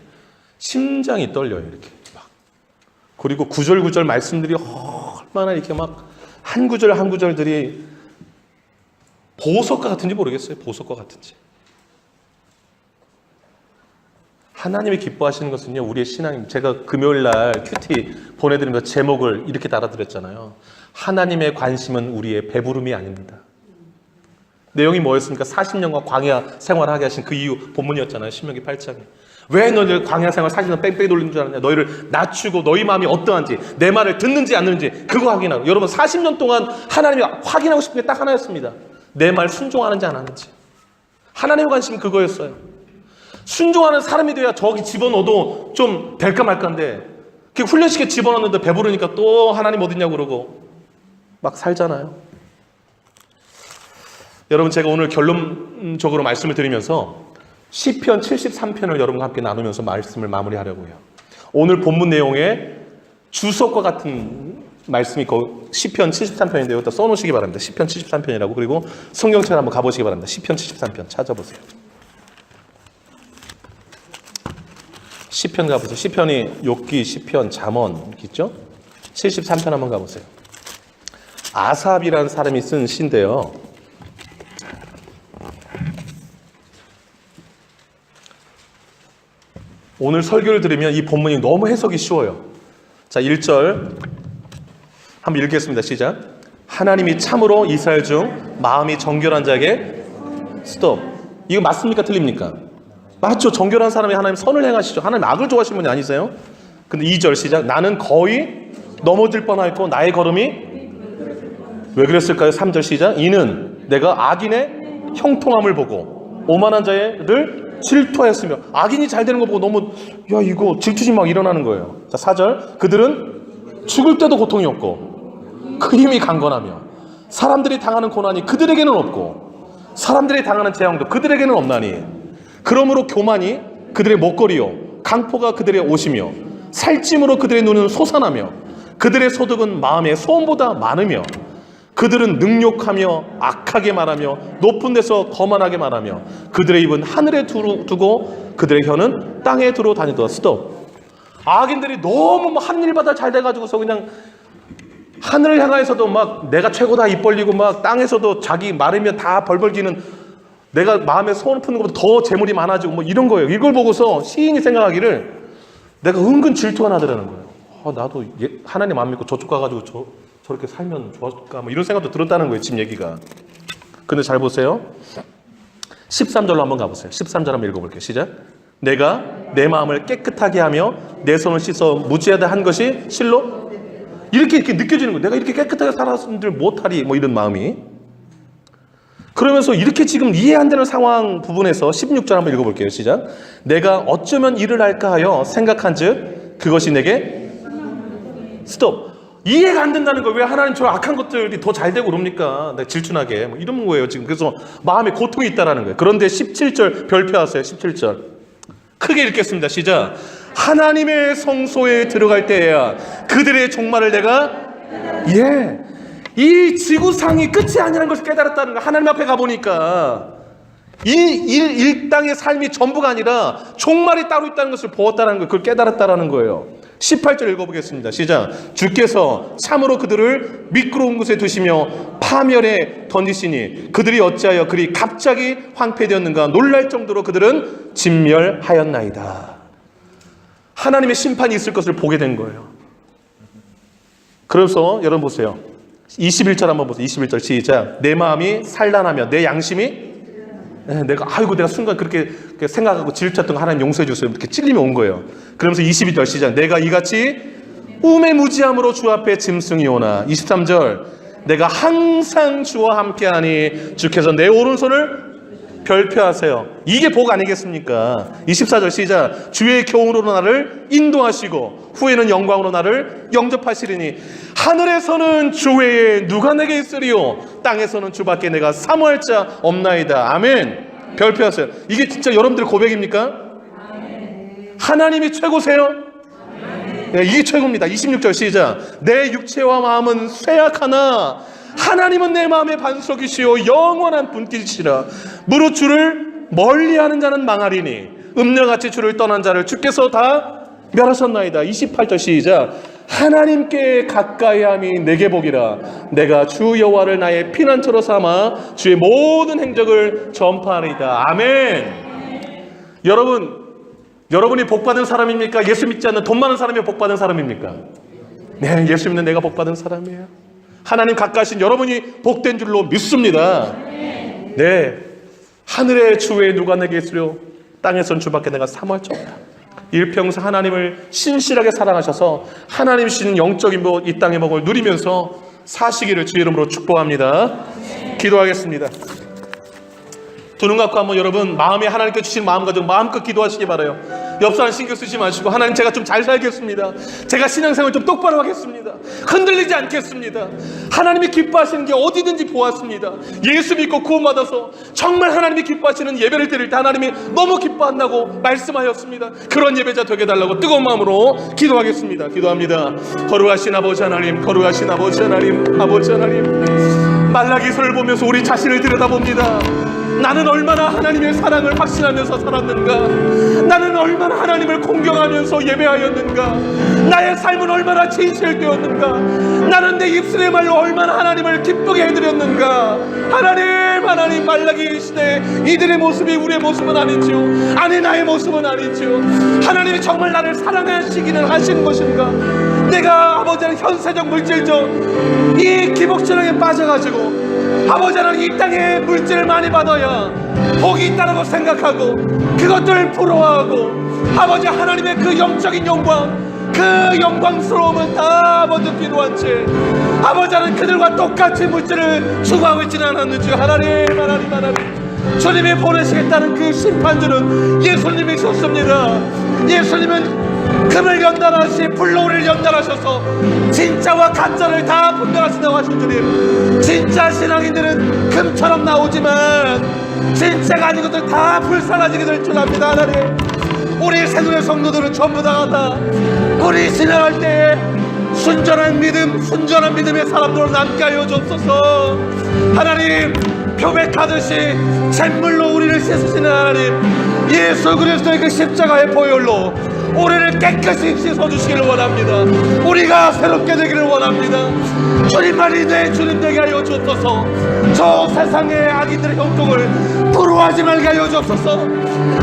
심장이 떨려요. 이렇게 막. 그리고 구절 말씀들이 얼마나 이렇게 막 한 구절 한 구절들이 보석과 같은지 모르겠어요. 보석과 같은지. 하나님이 기뻐하시는 것은요, 우리의 신앙입니다. 제가 금요일 날 큐티 보내드리면서 제목을 이렇게 달아드렸잖아요. 하나님의 관심은 우리의 배부름이 아닙니다. 내용이 뭐였습니까? 40년간 광야 생활하게 하신 그 이유 본문이었잖아요. 신명기 8장에. 왜 너희들 광야 생활 40년 뺑뺑이 돌리는 줄 알았냐? 너희를 낮추고 너희 마음이 어떠한지, 내 말을 듣는지 안 듣는지 그거 확인하고. 여러분 40년 동안 하나님이 확인하고 싶은 게 딱 하나였습니다. 내 말 순종하는지 안 하는지. 하나님의 관심이 그거였어요. 순종하는 사람이 돼야 저기 집어넣어도 좀 될까 말까인데, 훈련시켜 집어넣는데 배부르니까 또 하나님 어딨냐고 그러고 막 살잖아요. 여러분, 제가 오늘 결론적으로 말씀을 드리면서 시편 73편을 여러분과 함께 나누면서 말씀을 마무리하려고 해요. 오늘 본문 내용에 주석과 같은 말씀이 시편 73편인데 여기다 써놓으시기 바랍니다. 시편 73편이라고. 그리고 성경책을 한번 가보시기 바랍니다. 시편 73편 찾아보세요. 시편 가보세요. 시편이 욥기, 시편, 잠언 있죠? 73편 한번 가보세요. 아삽이라는 사람이 쓴 시인데요. 오늘 설교를 들으면 이 본문이 너무 해석이 쉬워요. 자, 1절 한번 읽겠습니다. 시작. 하나님이 참으로 이스라엘 중 마음이 정결한 자에게 스톱. 이거 맞습니까? 틀립니까? 맞죠. 정결한 사람이 하나님 선을 행하시죠. 하나님 악을 좋아하시는 분이 아니세요? 근데 2절 시작. 나는 거의 넘어질 뻔하였고 나의 걸음이 왜 그랬을까요? 3절 시작. 이는 내가 악인의 형통함을 보고 오만한 자를 질투하였으며. 악인이 잘 되는 거 보고 너무 이거 질투심 막 일어나는 거예요. 자, 4절. 그들은 죽을 때도 고통이 없고 그 힘이 강건하며 사람들이 당하는 고난이 그들에게는 없고 사람들이 당하는 재앙도 그들에게는 없나니 그러므로 교만이 그들의 목걸이요 강포가 그들의 옷이며 살찜으로 그들의 눈은 솟아나며 그들의 소득은 마음의 소원보다 많으며 그들은 능욕하며 악하게 말하며 높은 데서 거만하게 말하며 그들의 입은 하늘에 두고 그들의 혀는 땅에 두루 다니도다. 스톱. 악인들이 너무 하늘바다 잘 돼가지고서 그냥 하늘을 향해서도 막 내가 최고다 입 벌리고 막 땅에서도 자기 마르면 다 벌벌 기는 내가 마음에 소원을 푸는 것보다 더 재물이 많아지고 뭐 이런 거예요. 이걸 보고서 시인이 생각하기를 내가 은근 질투가 나더라는 거예요. 나도 하나님 안 믿고 저쪽 가가지고 저렇게 살면 좋았을까 뭐 이런 생각도 들었다는 거예요. 지금 얘기가. 근데 잘 보세요. 13절로 한번 가보세요. 13절 한번 읽어볼게요. 시작. 내가 내 마음을 깨끗하게 하며 내 손을 씻어 무지하다 한 것이 실로 이렇게 느껴지는 거예요. 내가 이렇게 깨끗하게 살았는들 못하리 뭐 이런 마음이. 그러면서 이렇게 지금 이해 안 되는 상황 부분에서 16절 한번 읽어볼게요. 시작. 내가 어쩌면 일을 할까 하여 생각한 즉 그것이 내게 스톱. 이해가 안 된다는 거예요. 왜 하나님 저 악한 것들이 더 잘 되고 그럽니까? 내가 질투나게 뭐 이런 거예요 지금. 그래서 마음에 고통이 있다라는 거예요. 그런데 17절 별표하세요. 17절 크게 읽겠습니다. 시작. 하나님의 성소에 들어갈 때에야 그들의 종말을 내가 이 지구상이 끝이 아니라는 것을 깨달았다는 거예요. 하나님 앞에 가보니까 이 땅의 삶이 전부가 아니라 종말이 따로 있다는 것을 보았다는 거예요. 그걸 깨달았다는 거예요. 18절 읽어보겠습니다. 시작. 주께서 참으로 그들을 미끄러운 곳에 두시며 파멸에 던지시니 그들이 어찌하여 그리 갑자기 황폐되었는가 놀랄 정도로 그들은 진멸하였나이다. 하나님의 심판이 있을 것을 보게 된 거예요. 그래서 여러분 보세요. 21절 한번 보세요. 21절 시작. 내 마음이 산란하며 내 양심이 내가 순간 그렇게 생각하고 질투했던 거 하나님 용서해 주세요. 이렇게 찔림이 온 거예요. 그러면서 22절 시작. 내가 이같이 우매무지함으로 주 앞에 짐승이 오나. 23절 내가 항상 주와 함께하니 주께서 내 오른손을 별표하세요. 이게 복 아니겠습니까? 24절 시작. 주의 교훈으로 나를 인도하시고 후에는 영광으로 나를 영접하시리니 하늘에서는 주 외에 누가 내게 있으리요 땅에서는 주밖에 내가 사모할 자 없나이다. 아멘. 별표하세요. 이게 진짜 여러분들의 고백입니까? 하나님이 최고세요? 네, 이게 최고입니다. 26절 시작. 내 육체와 마음은 쇠약하나 하나님은 내 마음의 반석이시요 영원한 분깃이시라. 무릇 주를 멀리하는 자는 망하리니 음녀같이 주를 떠난 자를 주께서 다 멸하셨나이다. 28절 시작. 하나님께 가까이함이 내게 복이라. 내가 주 여호와를 나의 피난처로 삼아 주의 모든 행적을 전파하리이다. 아멘. 여러분이 복받은 사람입니까? 예수 믿지 않는 돈 많은 사람이 복받은 사람입니까? 네, 예수 믿는 내가 복받은 사람이에요. 하나님 가까이신 여러분이 복된 줄로 믿습니다. 네, 하늘의 주 외에 누가 내게 있으려 땅에선 주밖에 내가 사모할 자 없다. 일평생 하나님을 신실하게 사랑하셔서 하나님 주시는 영적인 복, 이 땅의 복을 누리면서 사시기를 주의 이름으로 축복합니다. 기도하겠습니다. 두 눈 감고 한번 여러분 마음에 하나님께 주신 마음 가지고 마음껏 기도하시기 바라요. 옆 사람 신경 쓰지 마시고, 하나님 제가 좀 잘 살겠습니다. 제가 신앙생활 좀 똑바로 하겠습니다. 흔들리지 않겠습니다. 하나님이 기뻐하시는 게 어디든지 보았습니다. 예수 믿고 구원받아서 정말 하나님이 기뻐하시는 예배를 드릴 때 하나님이 너무 기뻐한다고 말씀하였습니다. 그런 예배자 되게 해달라고 뜨거운 마음으로 기도하겠습니다. 기도합니다. 거룩하신 아버지 하나님, 거룩하신 아버지 하나님, 아버지 하나님, 말라기서를 보면서 우리 자신을 들여다봅니다. 나는 얼마나 하나님의 사랑을 확신하면서 살았는가? 나는 얼마나 하나님을 공경하면서 예배하였는가? 나의 삶은 얼마나 진실되었는가? 나는 내 입술의 말로 얼마나 하나님을 기쁘게 해드렸는가? 하나님, 말라기 시대에 이들의 모습이 우리의 모습은 아니지요. 아니, 나의 모습은 아니지요. 하나님이 정말 나를 사랑하시기는 하신 것인가? 내가 아버지는 현세적 물질적 이 기복천왕에 빠져가지고 아버지 하나님 이 땅에 물질을 많이 받아야 복이 있다고 생각하고 그것들을 부러워하고 아버지 하나님의 그 영적인 영광, 그 영광스러움은 다 먼저 뒤로한 채 아버지 하나님 그들과 똑같이 물질을 추구하고 있지는 않았는지 하나님 주님이 보내시겠다는 그 심판주는 예수님이셨습니다. 예수님은 금을 연단하시 불로를 연단하셔서 진짜와 가짜를 다 분별하신다고 하신 주님, 진짜 신앙인들은 금처럼 나오지만 진짜가 아닌 것들 다 불사라지게 될 줄 압니다. 하나님, 우리 새누리 성도들은 전부 다 우리 신앙할 때 순전한 믿음의 사람들로 남게 하여 주옵소서. 하나님, 표백하듯이 잿물로 우리를 씻으시는 하나님, 예수 그리스도의 그 십자가의 보혈로 우리를 깨끗이 씻어주시기를 원합니다. 우리가 새롭게 되기를 원합니다. 주님만이 내 주님 되게 하여 주옵소서. 저 세상의 악인들의 형통을 부러워하지 말게 하여 주옵소서.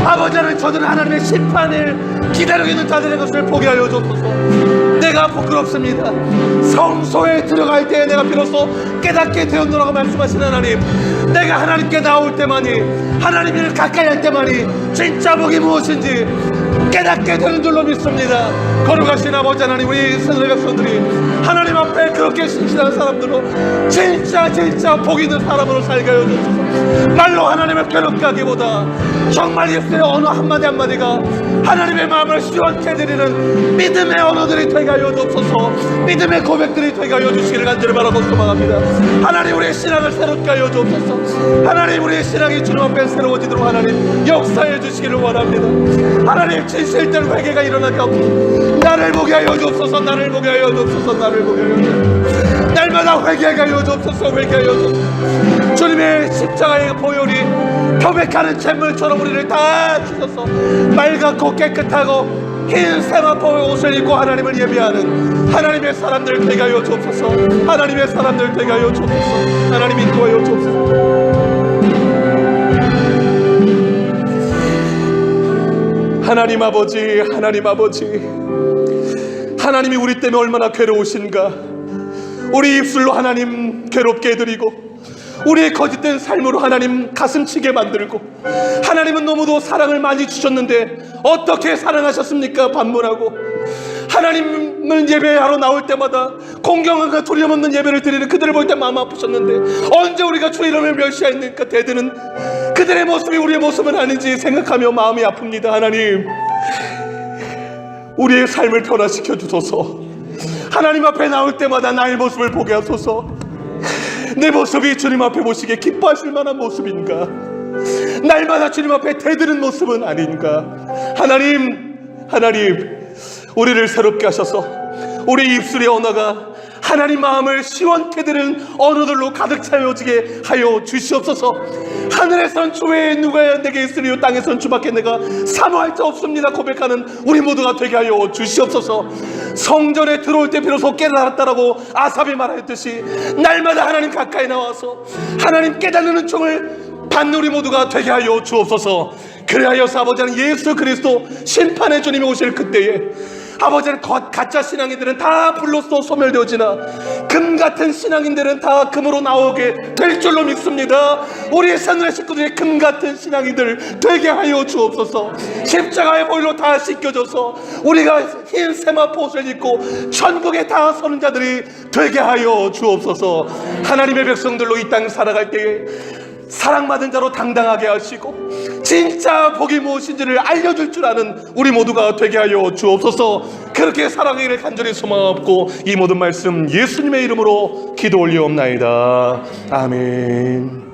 아버지는 저들은 하나님의 심판을 기다리고 있는 자들의 것을 보게 하여 주옵소서. 내가 부끄럽습니다. 성소에 들어갈 때 내가 비로소 깨닫게 되었노라고 말씀하신 하나님, 내가 하나님께 나올 때만이, 하나님을 가까이 할 때만이 진짜 복이 무엇인지 깨닫게 되는 줄로 믿습니다. 거룩하신 아버지 하나님, 우리 새누리 백성들이 하나님 앞에 그렇게 신실한 사람들로 진짜 복 있는 사람으로 살게 하여 주옵소서. 말로 하나님을 괴롭게 하기보다 정말 예수의 언어 한마디 한마디가 하나님의 마음을 시원케 해드리는 믿음의 언어들이 되게 하여 주옵소서. 믿음의 고백들이 되게 하여 주시기를 간절히 바라고 소망합니다. 하나님, 우리의 신앙을 새롭게 하여 주옵소서. 하나님, 우리의 신앙이 주님 앞에 새로워지도록 하나님 역사해 주시기를 원합니다. 하나님, 진실된 회개가 일어나게 하옵소서. 나를 보게 하여 주옵소서. 나를 보게 하여 주옵소서. 나를 보게 하여 주옵소서. 날마다 회개하게 하여 주옵소서. 회개하여 주옵소서. 주님의 십자가의 보혈이 표백하는 잿물처럼 우리를 다 주셔서 맑고 깨끗하고 흰 세마포의 옷을 입고 하나님을 예배하는 하나님의 사람들 되게 하여 주옵소서. 하나님의 사람들 되게 하여 주옵소서. 하나님 인도하여 주옵소서. 하나님 아버지, 하나님이 우리 때문에 얼마나 괴로우신가. 우리 입술로 하나님 괴롭게 해드리고 우리의 거짓된 삶으로 하나님 가슴치게 만들고, 하나님은 너무도 사랑을 많이 주셨는데 어떻게 사랑하셨습니까? 반문하고 하나님을 예배하러 나올 때마다 공경과 두려움 없는 예배를 드리는 그들을 볼 때 마음 아프셨는데 언제 우리가 주 이름을 멸시하니까 대드는 그들의 모습이 우리의 모습은 아닌지 생각하며 마음이 아픕니다. 하나님, 우리의 삶을 변화시켜 주소서. 하나님 앞에 나올 때마다 나의 모습을 보게 하소서. 내 모습이 주님 앞에 보시기에 기뻐하실 만한 모습인가? 날마다 주님 앞에 대드는 모습은 아닌가? 하나님, 우리를 새롭게 하셔서 우리 입술의 언어가 하나님 마음을 시원케 드는 언어들로 가득 차여지게 하여 주시옵소서. 하늘에선 주 외에 누가 내게 있으리요 땅에선 주밖에 내가 사모할 자 없습니다 고백하는 우리 모두가 되게 하여 주시옵소서. 성전에 들어올 때 비로소 깨달았다라고 아삽이 말하였듯이 날마다 하나님 가까이 나와서 하나님 깨닫는 은총을 받는 우리 모두가 되게 하여 주옵소서. 그리하여서 아버지 하나님 예수 그리스도 심판의 주님이 오실 그때에 아버지는 가짜 신앙인들은 다 불로써 소멸되어지나 금 같은 신앙인들은 다 금으로 나오게 될 줄로 믿습니다. 우리 새누리 식구들이 금 같은 신앙인들 되게 하여 주옵소서. 십자가의 보혈로 다 씻겨져서 우리가 흰 세마포 옷을 입고 천국에 다 서는 자들이 되게 하여 주옵소서. 하나님의 백성들로 이 땅 살아갈 때에 사랑받은 자로 당당하게 하시고 진짜 복이 무엇인지를 알려줄 줄 아는 우리 모두가 되게 하여 주옵소서. 그렇게 살아가기를 간절히 소망하고 이 모든 말씀 예수님의 이름으로 기도 올리옵나이다. 아멘.